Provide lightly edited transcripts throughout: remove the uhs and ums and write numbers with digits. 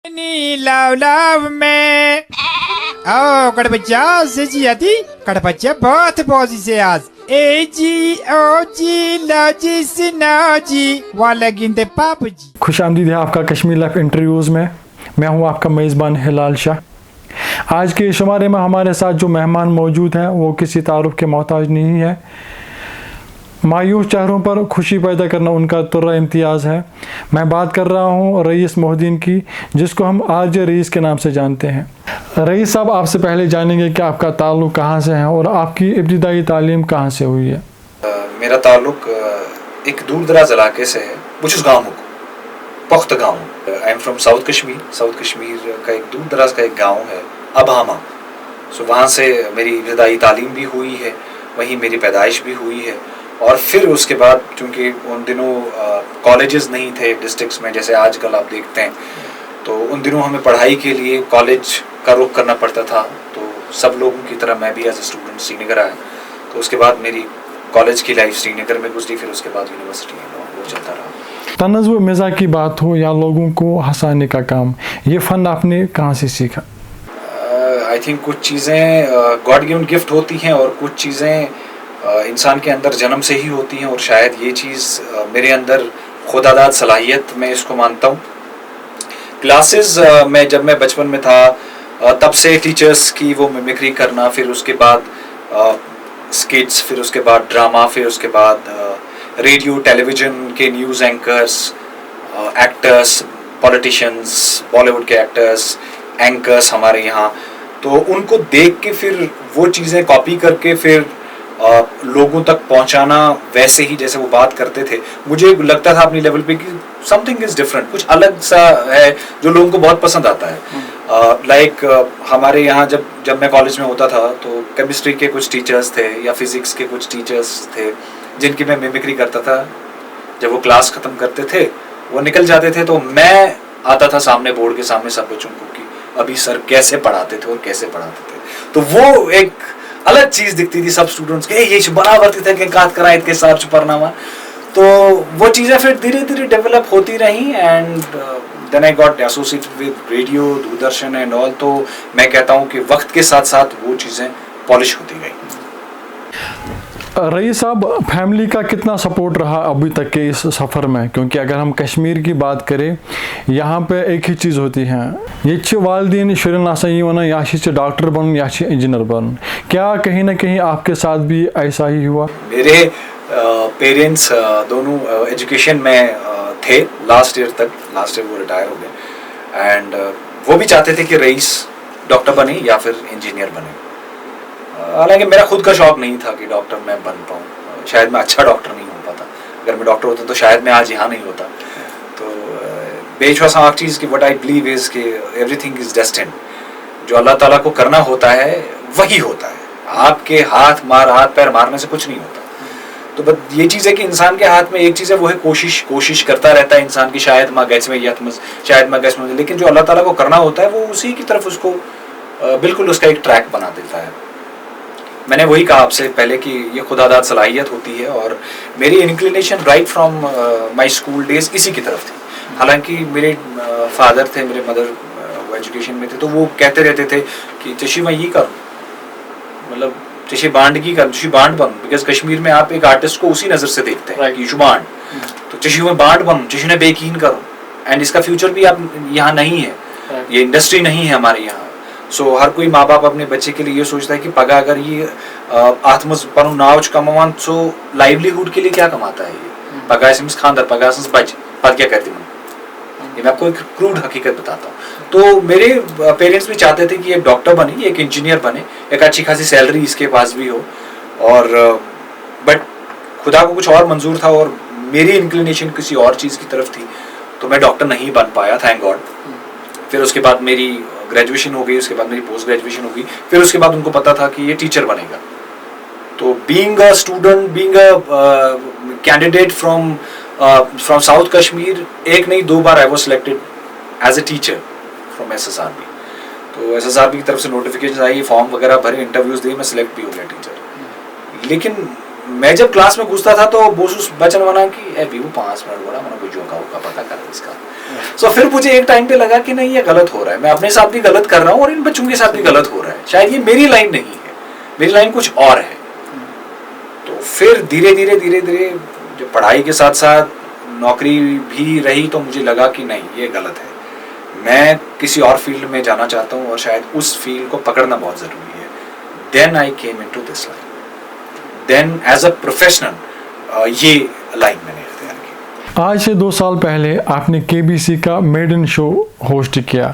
Ni love love में ओ कड़बच्चा से जी आती कड़बच्चा बहुत पॉजी से आज ए जी ओ जी लो जी सिनो जी वाला गिनते पाप जी। खुश आमदीद है आपका कश्मीर लाइफ इंटरव्यूज़ में। मैं हूं आपका मेज़बान हिलाल शाह। आज के शुमारे में हमारे साथ जो मेहमान मौजूद हैं वो किसी तारुफ के मोहताज नहीं है। मायूस चेहरों पर खुशी पैदा करना उनका तुर्रा इम्तियाज़ है। मैं बात कर रहा हूं रईस मोहद्दीन की, जिसको हम आज रईस के नाम से जानते हैं। रईस साहब, आपसे पहले जानेंगे कि आपका ताल्लुक़ कहां से है और आपकी इब्तिदाई तालीम कहां से हुई है। मेरा ताल्लुक़ एक दूर दराज इलाके से है, बुचुस गाँव पुख्त गाँव। I am from south Kashmir. South Kashmir का एक दूर दराज का एक गाँव है अबहामा। सो वहाँ से मेरी इब्तिदाई तालीम भी हुई है, वहीं मेरी पैदाइश भी हुई है। और फिर उसके बाद चूँकि उन दिनों कॉलेजेस नहीं थे डिस्ट्रिक्ट्स में जैसे आजकल आप देखते हैं, तो उन दिनों हमें पढ़ाई के लिए कॉलेज का रुख करना पड़ता था। तो सब लोगों की तरह मैं भी एज ए स्टूडेंट श्रीनगर आया। तो उसके बाद मेरी कॉलेज की लाइफ श्रीनगर में गुजरी, फिर उसके बाद यूनिवर्सिटी में वो चलता रहा। तनज़्ज़ुब व मिज़ाह की बात हो या लोगों को हंसाने का काम, ये फ़न आपने कहाँ से सीखा? आई थिंक कुछ चीज़ें गॉड गिवन गिफ्ट होती हैं और कुछ चीज़ें इंसान के अंदर जन्म से ही होती हैं, और शायद ये चीज़ मेरे अंदर खुदादाद सलाहियत मैं इसको मानता हूँ। क्लासेस में जब मैं बचपन में था तब से टीचर्स की वो मिमिक्री करना, फिर उसके बाद स्किट्स, फिर उसके बाद ड्रामा, फिर उसके बाद रेडियो टेलीविज़न के news anchors, actors, politicians, Bollywood के एक्टर्स, एंकर्स हमारे यहाँ, तो उनको देख के फिर वो चीज़ें कॉपी करके फिर लोगों तक पहुंचाना वैसे ही जैसे वो बात करते थे। मुझे लगता था अपनी लेवल पे कि समथिंग इज़ डिफरेंट, कुछ अलग सा है जो लोगों को बहुत पसंद आता है। लाइक हमारे यहाँ जब मैं कॉलेज में होता था तो केमिस्ट्री के कुछ टीचर्स थे या फिज़िक्स के कुछ टीचर्स थे जिनकी मैं मिमिक्री करता था। जब वो क्लास ख़त्म करते थे वो निकल जाते थे, तो मैं आता था सामने बोर्ड के सामने सब बच्चों को कि अभी सर कैसे पढ़ाते थे और कैसे पढ़ाते थे। तो वो एक अलग चीज़ दिखती थी सब स्टूडेंट्स के, ये बराबर थे कि कात कराए के साथ पढ़ना। तो वो चीज़ें फिर धीरे धीरे डेवलप होती रही and then I got associated with radio, Doordarshan and all. तो मैं कहता हूँ कि वक्त के साथ साथ वो चीज़ें पॉलिश होती गई। रईस साहब, फैमिली का कितना सपोर्ट रहा अभी तक के इस सफ़र में? क्योंकि अगर हम कश्मीर की बात करें, यहाँ पे एक ही चीज़ होती है, ये वालदीन शुरन आसान या डॉक्टर बन या इंजीनियर बन। क्या कहीं ना कहीं आपके साथ भी ऐसा ही हुआ? मेरे पेरेंट्स दोनों एजुकेशन में थे लास्ट ईयर वो रिटायर हो गए एंड वो भी चाहते थे कि रईस डॉक्टर बने या फिर इंजीनियर बने। हालांकि मेरा खुद का शौक नहीं था कि डॉक्टर मैं बन पाऊँ, शायद मैं अच्छा डॉक्टर नहीं हो पाता। अगर मैं डॉक्टर होता तो शायद मैं आज यहाँ नहीं होता। तो बेशुमार आख चीज़ की व्हाट आई बिलीव इज़ कि एवरीथिंग इज़ डेस्टिन्ड। जो अल्लाह ताला को करना होता है वही होता है, आपके हाथ पैर मारने से कुछ नहीं होता। तो बस ये चीज़ है कि इंसान के हाथ में एक चीज़ है, वो है कोशिश करता रहता है इंसान की, शायद माँ गैस में शायद माँ गैस में, लेकिन जो अल्लाह ताला को करना होता है वो उसी की तरफ उसको बिल्कुल उसका एक ट्रैक बना देता है। मैंने वही कहा आपसे पहले कि ये खुदादाद सलाहियत होती है, और मेरी inclination right from my school days इसी की तरफ थी। हालांकि मेरे फादर थे, मेरे मदर वो एजुकेशन में थे, तो वो कहते रहते थे कि चशी मैं ये करूँ, मतलब चशी बांड की कर, चशी बांड बन, बिकॉज कश्मीर में आप एक आर्टिस्ट को उसी नज़र से देखते हैं कि यशु बांड, तो चशी में बांड बन, चशी ने बेकीन करो। एंड इसका फ्यूचर भी आप यहाँ नहीं है, ये इंडस्ट्री नहीं है हमारे यहाँ। सो हर कोई माँ बाप अपने बच्चे के लिए ये सोचता है कि पगा अगर ये आत्मज पर नाव कमान, सो लाइवलीहुड के लिए क्या कमाता है ये, पगा खानदार पगा बच पद क्या करती मैं, ये मैं आपको एक क्रूड हकीकत बताता हूँ। तो मेरे पेरेंट्स भी चाहते थे कि एक डॉक्टर बने, एक इंजीनियर बने, एक अच्छी खासी सैलरी इसके पास भी हो, और बट खुदा को कुछ और मंजूर था और मेरी इंक्लिनेशन किसी और चीज़ की तरफ थी, तो मैं डॉक्टर नहीं बन पाया, थैंक गॉड। फिर उसके बाद मेरी ग्रेजुएशन हो गई, उसके बाद मेरी पोस्ट ग्रेजुएशन हो गई, फिर उसके बाद उनको पता था कि ये टीचर बनेगा। तो being a student, being a candidate from south Kashmir, एक नहीं 2 बार I was selected as a teacher from SSRB। तो SSRB की तरफ से नोटिफिकेशन आई, फॉर्म वगैरह भरे, इंटरव्यूज दिए, मैं सिलेक्ट भी हो गया टीचर। लेकिन मैं जब क्लास में घुसता था तो बोसूस बचन बना कि ए भी वो 5 मिनट बोला मैंने कोई जोका होगा पता कर इसका। सो फिर मुझे एक टाइम पे लगा कि नहीं ये गलत हो रहा है, मैं अपने साथ भी गलत कर रहा हूँ और इन बच्चों के साथ भी गलत हो रहा है, शायद ये मेरी लाइन नहीं है, मेरी लाइन कुछ और है। तो फिर धीरे धीरे जब पढ़ाई के साथ साथ नौकरी भी रही तो मुझे लगा कि नहीं ये गलत है, मैं किसी और फील्ड में जाना चाहता हूँ और शायद उस फील्ड को पकड़ना बहुत ज़रूरी है। Then I came into this line, then as a professional ये लाइन मैंने इख्तियार की। आज से 2 साल पहले आपने केबीसी का मेडन शो होस्ट किया,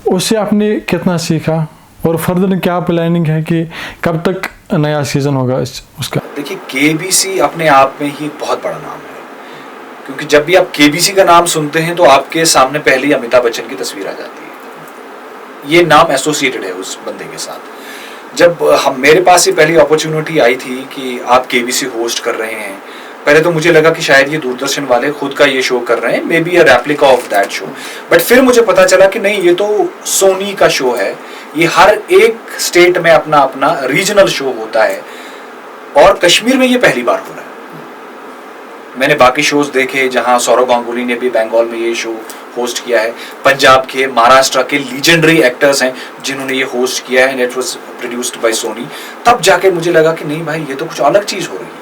उससे आपने कितना सीखा और फर्दर क्या प्लानिंग है कि कब तक नया सीज़न होगा उसका? देखिए केबीसी अपने आप में ही बहुत बड़ा नाम है, क्योंकि जब भी आप केबीसी का नाम सुनते हैं तो आपके सामने पहले ही अमिताभ बच्चन की तस्वीर आ जाती है, ये नाम एसोसिएटेड है उस बंदे के साथ। जब मेरे पास ये पहली अपॉर्चुनिटी आई थी कि आप केबीसी होस्ट कर रहे हैं, पहले तो मुझे लगा कि शायद ये दूरदर्शन वाले खुद का ये शो कर रहे हैं, may be a replica of that show, but फिर मुझे पता चला कि नहीं ये तो सोनी का शो है, ये हर एक स्टेट में अपना अपना रीजनल शो होता है और कश्मीर में ये पहली बार हो रहा है। मैंने बाकी शोज देखे जहां सौरव गांगुली ने भी बंगाल में ये शो होस्ट किया है, पंजाब के महाराष्ट्र के लीजेंडरी एक्टर्स हैं जिन्होंने ये होस्ट किया है, and it was produced by Sony. तब जाके मुझे लगा कि नहीं भाई ये तो कुछ अलग चीज हो रही है।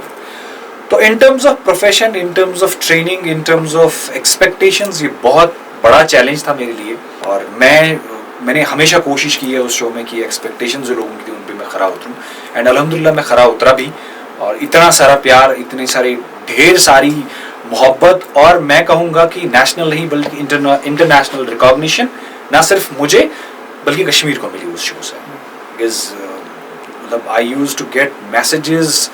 तो in terms of profession, in terms of training, in terms of expectations ये बहुत बड़ा चैलेंज था मेरे लिए, और मैंने हमेशा कोशिश की है उस शो में कि एक्सपेक्टेशन जो लोगों की थी उन पर मैं खरा उतरूँ, एंड अल्हम्दुलिल्लाह मैं खरा उतरा भी। और इतना सारा प्यार, इतनी सारी ढेर सारी मोहब्बत, और मैं कहूँगा कि नेशनल नहीं बल्कि इंटरनेशनल रिकॉग्निशन ना सिर्फ मुझे बल्कि कश्मीर को मिली उस शो से। बिकॉज मतलब I used to get messages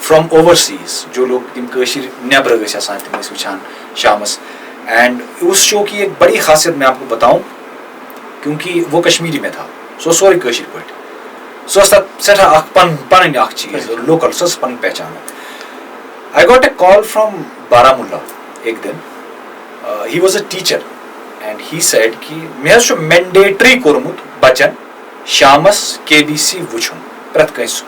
from overseas, जो लोग तम कशीर नेबर आसान तम वुचान शामस, एंड उस शो की एक बड़ी खासियत मैं आपको बताऊं, क्योंकि वो कश्मीरी में था, सो सोरी कशीर पट सो सठा पन चीज लोकल सो पन पहचान। I got a call from Baramulla एक दिन, he was a teacher and he said कि मे मैंडेटरी कोर्मुत बचन शामस केबीसी वुचुन प्रत कंस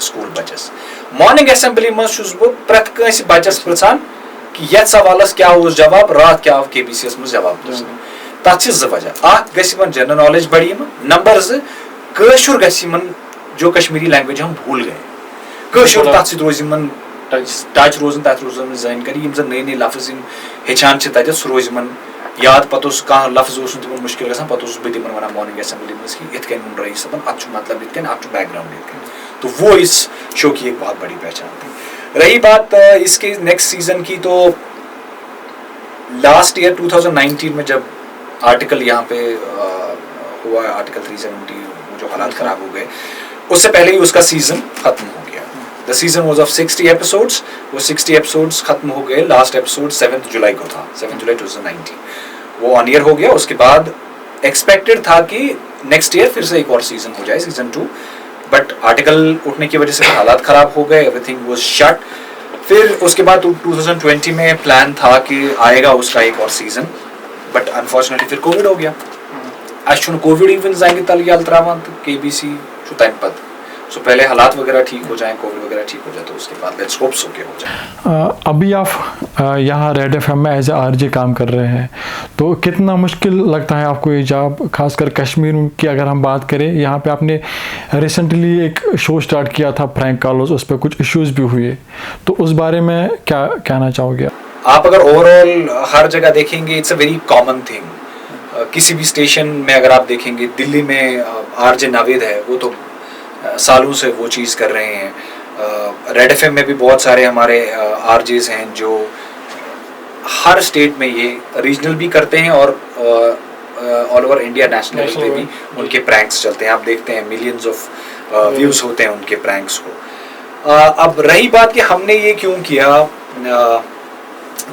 स्कूल बचस। मॉर्निंग असेंबली मज प्रत कंस बचस पृछान कि ये सवालस क्या उस जवाब, रात क्या केबीसी मज जवाब तथ वजह जनरल नॉलेज बढ़ी, नंबर कशुर गन जो कश्मीरी लैंग्वेज हम भूल गए, कशुर तथ रोज टच रोजन, तथ रोजन जानकारी यम नई नई लफ्ज हेचान तथ सह रोज याद, पत कह लफ्ज तम मुश्किल गसान, पत बह तम वन मॉर्निंग असेंबली मज कि इत कन रईस सबन अत मतलब इत अत बैकग्राउंड इत। तो वो इस शो की एक बहुत बड़ी पहचान थी। रही बात इसके नेक्स्ट सीजन की, तो लास्ट ईयर 2019 में जब आर्टिकल यहाँ पे हुआ, आर्टिकल 370 जो हालात खराब हो गए, उससे पहले ही उसका सीजन खत्म हो गया। The season was of 60 episodes, वो 60 एपिसोड्स खत्म हो गए। लास्ट एपिसोड 7 जुलाई को था, 7 जुलाई 2019 वो ऑन ईयर हो गया। उसके बाद एक्सपेक्टेड था कि नेक्स्ट ईयर फिर से एक और सीजन हो जाए, सीजन 2, बट आर्टिकल उठने की वजह से हालात खराब हो गए, एवरीथिंग वाज शट। फिर उसके बाद 2020 में प्लान था कि आएगा उसका एक और सीजन, बट अनफॉर्चुनेटली फिर कोविड हो गया। आज कोविड इवन जाएंगे तल याल त्रावान केबीसी तम पद, सो पहले हालात वगैरह ठीक हो जाएं, कोविड वगैरह ठीक हो जाए, तो उसके बाद लेट्स होप सो के हो जाए। अभी आप यहाँ रेड एफएम में एज ए आरजे काम कर रहे हैं, तो कितना मुश्किल लगता है आपको ये जॉब, खासकर कश्मीर की अगर हम बात करें? यहाँ पे आपने रिसेंटली एक शो स्टार्ट किया था फ्रैंक कार्लोस, उस पर कुछ इश्यूज भी हुए, तो उस बारे में क्या कहना चाहोगे? आप अगर ओवरऑल हर जगह देखेंगे, it's a very common thing. किसी भी स्टेशन में अगर आप देखेंगे, दिल्ली में आरजे नावेद है, वो तो सालों से वो चीज़ कर रहे हैं। रेड एफएम में भी बहुत सारे हमारे आरजेस हैं जो हर स्टेट में ये रीजनल भी करते हैं और ऑल ओवर इंडिया नेशनल पे भी उनके प्रैंक्स चलते हैं। आप देखते हैं मिलियंस ऑफ व्यूज़ होते हैं उनके प्रैंक्स को। अब रही बात कि हमने ये क्यों किया,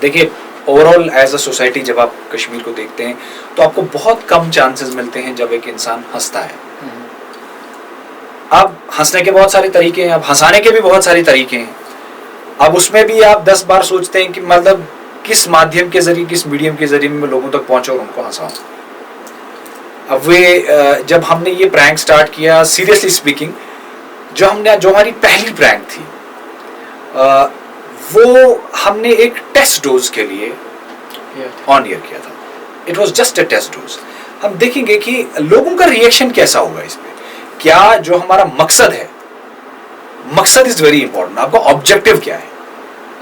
देखिए ओवरऑल एज अ सोसाइटी जब आप कश्मीर को देखते हैं तो आपको बहुत कम चांसेस मिलते हैं जब एक इंसान हंसता है। अब हंसने के बहुत सारे तरीके हैं, अब हंसाने के भी बहुत सारे तरीके हैं। अब उसमें भी आप 10 बार सोचते हैं कि मतलब किस माध्यम के जरिए, किस मीडियम के जरिए मैं लोगों तक पहुंचा और उनको हंसाऊं। अब वे जब हमने ये प्रैंक स्टार्ट किया, सीरियसली स्पीकिंग जो हमारी पहली प्रैंक थी, वो हमने एक टेस्ट डोज के लिए ऑन ईयर किया था. It was just a test dose. हम देखेंगे कि लोगों का रिएक्शन कैसा होगा इस पे. क्या जो हमारा मकसद है, मकसद इज वेरी इंपॉर्टेंट. आपका ऑब्जेक्टिव क्या है?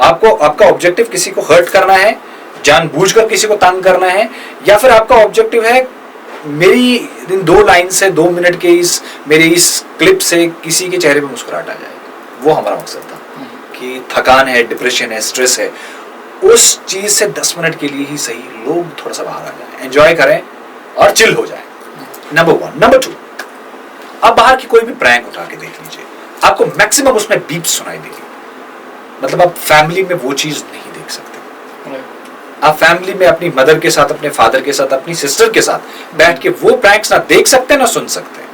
आपका ऑब्जेक्टिव किसी को हर्ट करना है, जानबूझकर किसी को तंग करना है, या फिर आपका ऑब्जेक्टिव है मेरी इन 2 लाइन से 2 मिनट के मेरे इस क्लिप से किसी के चेहरे पे मुस्कुराहट आ जाए. वो हमारा मकसद था कि थकान है, डिप्रेशन है, स्ट्रेस है, उस चीज से 10 मिनट के लिए ही सही लोग थोड़ा सा बाहर आ जाए, एंजॉय करें और चिल हो जाए. नंबर 1. नंबर 2, आप बाहर की कोई भी प्रैंक उठा के देख लीजिए, आपको मैक्सिमम उसमें बीप्स सुनाई देगी. मतलब आप फैमिली में वो चीज नहीं देख सकते. आप फैमिली में अपनी मदर के साथ, अपने फादर के साथ, अपनी सिस्टर के साथ बैठ के वो प्रैंक्स ना देख सकते ना सुन सकते.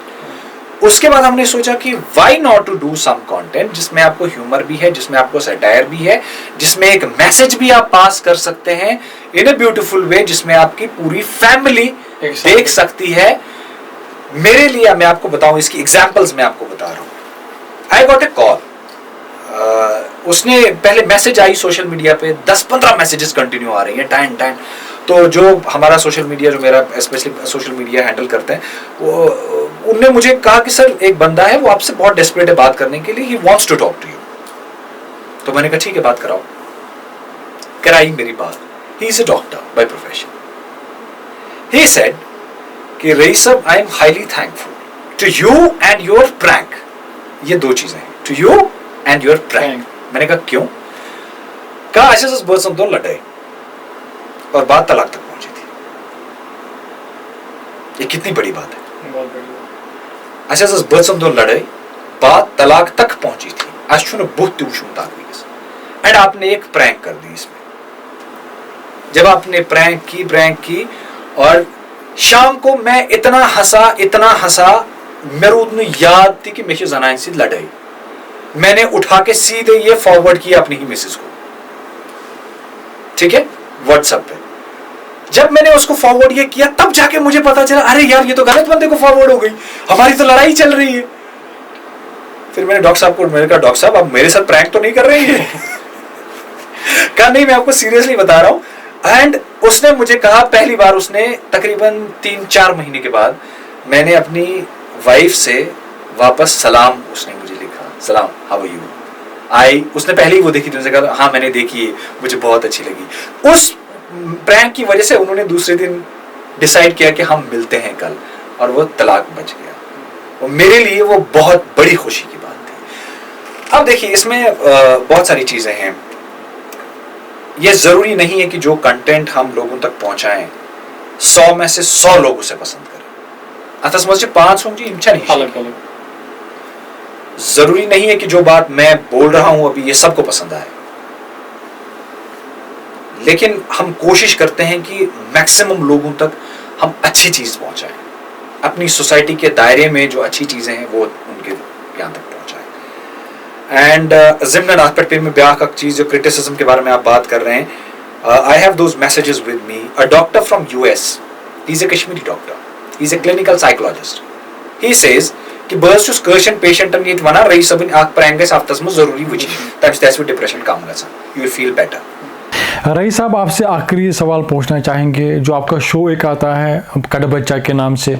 उसके बाद हमने सोचा कि why not to do some content जिसमें आपको ह्यूमर भी है, जिसमें आपको सैटायर भी है, जिसमें एक मैसेज भी आप पास कर सकते हैं इन अ ब्यूटीफुल वे, जिसमें आपकी पूरी फैमिली देख सकती है. मेरे लिए मैं आपको बताऊं, इसकी एग्जांपल्स मैं आपको बता रहा हूं. I got a call. उसने पहले मैसेज आई सोशल मीडिया पे, 10-15 मैसेजेस कंटिन्यू आ रही है टाइम. तो जो हमारा सोशल मीडिया, जो मेरा स्पेशली सोशल मीडिया हैंडल करते हैं, वो उनने मुझे कहा कि सर एक बंदा है, वो आपसे बहुत डेस्परेट है बात करने के लिए, he wants to talk to you. तो मैंने कहा ठीक है, बात कराओ. कराई मेरी बात. He is a doctor by profession. He said कि Raees sahab, I am highly thankful to you and your prank. ये 2 चीजें हैं, to you and your prank. मैंने कहा क्यों? कहा ऐसे बहुत सब 2 लड़ाई और बात तलाक तक पहुंची थी. ये कितनी बड़ी बात है. अच्छा सर बर्सम 2 लड़ाई, बात तलाक तक पहुंची थी. अशुन बहुत एंड आपने एक प्रैंक कर दी इसमें. जब आपने प्रैंक की और शाम को मैं इतना हंसा मेरे उतनी याद थी कि मेरे जनाइन से लड़ाई. मैंने उठा के सीधे ये फॉरवर्ड किया अपनी ही मिसेस को, ठीक है, व्हाट्सएप पे. जब मैंने उसको फॉरवर्ड ये किया तब जाके मुझे पता चला, अरे यार ये तो गलत बंदे को फॉरवर्ड हो गई, हमारी तो लड़ाई चल रही है. फिर मैंने डॉक्टर साहब को, मैंने कहा डॉक्टर साहब आप मेरे साथ प्रैंक तो नहीं कर रही है? कहा नहीं, मैं आपको सीरियसली बता रहा हूं. एंड उसने मुझे कहा, पहली बार उसने तकरीबन 3-4 महीने के बाद मैंने अपनी वाइफ से वापस सलाम, उसने मुझे लिखा, सलाम हाउ आर यू. उसने पहले ही वो देखी थी, उसने कहा हाँ मैंने देखी है, मुझे बहुत अच्छी लगी. उस प्रैंक की वजह से उन्होंने दूसरे दिन डिसाइड किया कि हम मिलते हैं कल, और वो तलाक बच गया. और मेरे लिए वो बहुत बड़ी खुशी की बात थी. अब देखिए इसमें बहुत सारी चीजें हैं. ये जरूरी नहीं है कि जो कंटेंट हम लोगों तक पहुंचाएं 100 में से 100 लोग उसे पसंद करें. आता समझे 500 जी इच्छा नहीं. जरूरी नहीं है कि जो बात मैं बोल रहा हूं अभी ये सबको पसंद आए, लेकिन हम कोशिश करते हैं कि मैक्सिमम लोगों तक हम अच्छी चीज पहुंचाएं. अपनी सोसाइटी के दायरे में जो अच्छी चीजें हैं वो उनके यहाँ तक पहुंचाएं. एंड ज़िम्नन आस्पेक्ट पे में ब्याह का चीज, जो क्रिटिसिज्म के बारे में आप बात कर रहे हैं, I have those messages with me. A doctor from US, he is a Kashmiri doctor, he is a clinical psychologist. He says कि बस उस कर्शन पेशेंटन ये वना रही सब आंख प्रैंगस आफ्तस में जरूरी वजह तब तस्वीर डिप्रेशन कम गसा, you will feel better. Rice साहब आपसे आखिरी सवाल पूछना चाहेंगे. जो आपका शो एक आता है कट बच्चा के नाम से,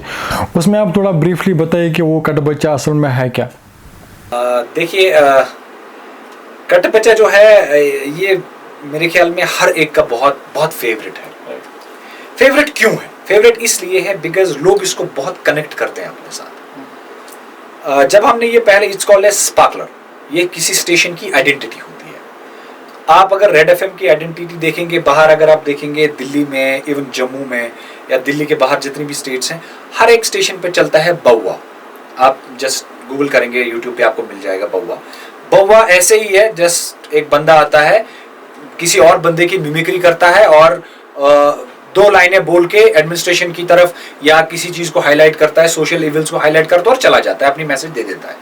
उसमें आप थोड़ा ब्रीफली बताइए कि वो कट बच्चा असल में है क्या? देखिए कट बच्चा जो है ये मेरे ख्याल में हर एक का बहुत बहुत फेवरेट है. फेवरेट क्यों है? फेवरेट इसलिए है बिकॉज लोग इसको बहुत कनेक्ट करते हैं अपने साथ. जब हमने ये पहले, इट्स कॉल्ड एज स्पार्कलर, ये किसी स्टेशन की आइडेंटिटी होती है. आप अगर रेड FM की आइडेंटिटी देखेंगे, बाहर अगर आप देखेंगे दिल्ली में, इवन जम्मू में, या दिल्ली के बाहर जितनी भी स्टेट्स हैं, हर एक स्टेशन पे चलता है बउआ. आप जस्ट गूगल करेंगे, यूट्यूब पे आपको मिल जाएगा बउआ. बउआ ऐसे ही है, जस्ट एक बंदा आता है, किसी और बंदे की मिमिक्री करता है और 2 लाइनें बोल के एडमिनिस्ट्रेशन की तरफ या किसी चीज को हाईलाइट करता है, सोशल इविल्स को हाईलाइट करता है और चला जाता है, अपनी मैसेज दे देता है.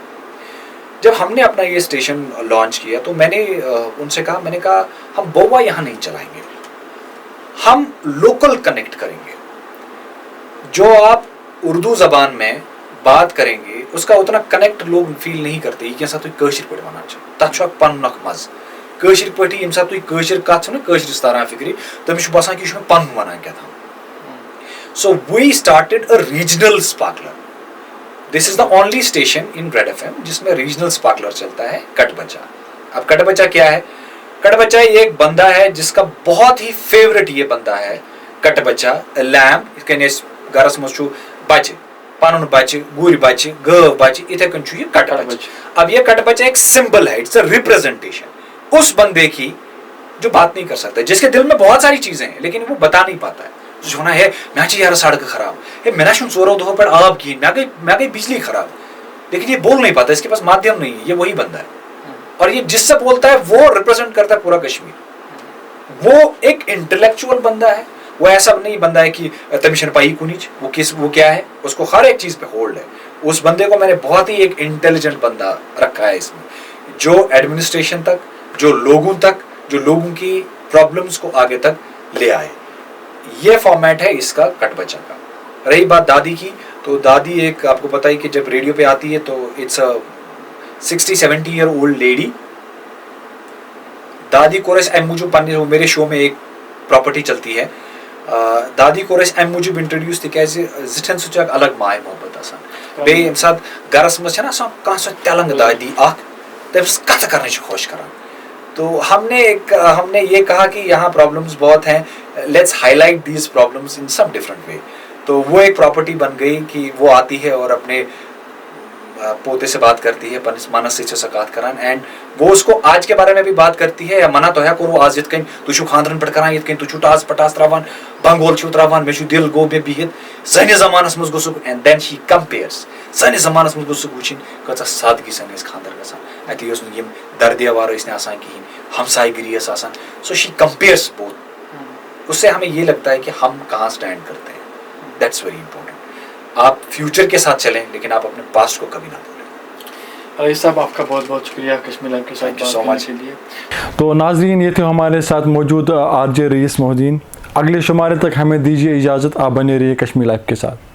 जब हमने अपना ये स्टेशन लॉन्च किया तो मैंने उनसे कहा, मैंने कहा हम बउआ यहाँ नहीं चलाएंगे, हम लोकल कनेक्ट करेंगे. जो आप उर्दू जबान में बात करेंगे उसका उतना कनेक्ट लोग फील नहीं करते ये साथ कशिर पे वन तथा पन मज कशिर पे ये साथ कशिर कत कशिरस तारान फिक्री तमिस बसान कि पन वन क्या था so we started a regional sparkler this is the only station in Red FM जिसमें रीजनल स्पार्कलर चलता है कट बच्चा अब कट बच्चा क्या है कट बच्चा ये एक बंदा है जिसका बहुत ही फेवरेट ये बंदा है कट बच्चा लैम गरस मज बच्चे पन बच्चे गुर बच्चे गव बच्चे इथे कन ये कट बच्चा अब ये कट बच्चा एक सिंबल है इट्स अ रिप्रेजेंटेशन उस बंदे की जो बात नहीं कर सकता जिसके दिल में बहुत सारी चीजें हैं लेकिन वो बता नहीं पाता है जो है मैं यार सड़क खराब है मेरा चोरों दो पर आब की मैं गई बिजली खराब लेकिन ये बोल नहीं पाता इसके पास माध्यम नहीं है ये वही बंदा है और ये जिससे बोलता है वो रिप्रेजेंट करता है पूरा कश्मीर वो एक इंटेलेक्चुअल बंदा है वो ऐसा नहीं बंदा है कि तमिशन पाई कुनीच वो क्या है उसको हर एक चीज पे होल्ड है उस बंदे को मैंने बहुत ही एक इंटेलिजेंट बंदा रखा है इसमें जो एडमिनिस्ट्रेशन तक जो लोगों की प्रॉब्लम्स को आगे तक ले आए ये फॉर्मेट है इसका कट बच्चा का रही बात दादी की तो दादी एक आपको पता है कि जब रेडियो पे आती है तो it's a 60-70 year old lady दादी कोरस एम मूजूब पन्ने मेरे शो में एक प्रॉपर्टी चलती है दादी कोरस एम मूजूब इंट्रोड्यूस तिकाज जिठन सुचाक अलग माय मोहब्बत आसान बे यम साथ गरस मज छना सा कां सो तेलंग दादी आख तब कथ करने से खुश करा तो हमने ये कहा कि यहाँ प्रॉब्लम्स बहुत हैं let's highlight these problems in some different way तो वो एक प्रॉपर्टी बन गई कि वो आती है और अपने पोते से बात करती है मानस से सकात करान एंड वो उसको आज के बारे में भी बात करती है या मना तो है को आज यित तुझु खानदरन पे करान यित तुझु टास पटास त्रावान बंगोल छु त्रावान मे छु दिल गो बे बिहित सने जमानस मज गोसु एंड देन शी कंपेयर्स सने जमानस मज गोसु वुचिन कचा सादगी सन इस खानदर गसान अति योस यम दर्दियावार इसने आसान की हमसाईगिरी इस आसान सो शी कंपेयर्स बोथ उससे हमें ये लगता है कि हम कहाँ स्टैंड करते हैं दैट्स वेरी इंपॉर्टेंट आप फ्यूचर के साथ चलें लेकिन आप अपने पास्ट को कभी ना भूलें अली साहब आपका बहुत बहुत शुक्रिया कश्मीर लाइव के साथ Thank you so much के लिए तो नाजरीन ये थे हमारे साथ मौजूद आरजे रईस मोहद्दीन अगले शुमारे तक हमें दीजिए इजाज़त आप बने रहिए कश्मीर लाइव के साथ।